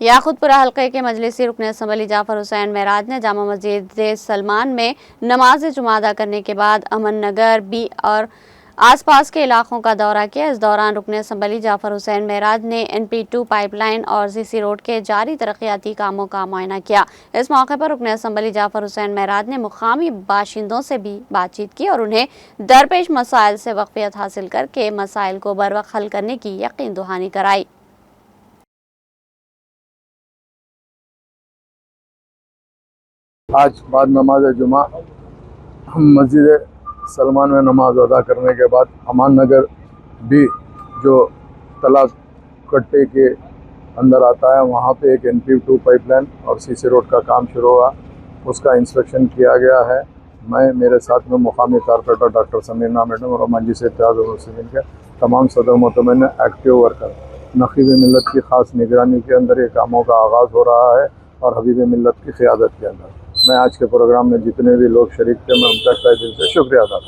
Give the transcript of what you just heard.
याकूतपुरा हल्के के मजलिसी रुकन असम्बली जाफर हुसैन मेराज ने जामा मस्जिद सलमान में नमाज जुमा अदा करने के बाद अमन नगर बी और आसपास के इलाकों का दौरा किया। इस दौरान रुकन असम्बली जाफर हुसैन मेराज ने NP2 पाइपलाइन और CC रोड के जारी तरक्याती कामों का मुआयना किया। इस मौके पर रुकन असम्बली जाफर हुसैन मेराज ने मुकामी बाशिंदों से भी बातचीत की और उन्हें दरपेश मसाइल से वाक़फियत हासिल करके मसाइल को बरवक्त हल करने की यकीन दहानी कराई। आज बाद नमाज जुमा हम मस्जिद सलमान में नमाज अदा करने के बाद अमान नगर भी जो तालाब कट्टे के अंदर आता है वहाँ पे एक NP2 पाइपलाइन और CC रोड का काम शुरू हुआ, उसका इंस्पेक्शन किया गया है। मैं मेरे साथ में मुकामी कारपोरेटर डॉक्टर समीना मैडम और मजलिस इत्तेहादुल मुस्लिमीन के तमाम सदर मोतमिन एक्टिव वर्कर नक़ीब मिल्लत की ख़ास निगरानी के अंदर ये कामों का आगाज़ हो रहा है और हबीब मिल्लत की क़ियादत के अंदर मैं आज के प्रोग्राम में जितने भी लोग शरीक थे मैं उनका तहे दिल से शुक्रिया अदा करता हूं।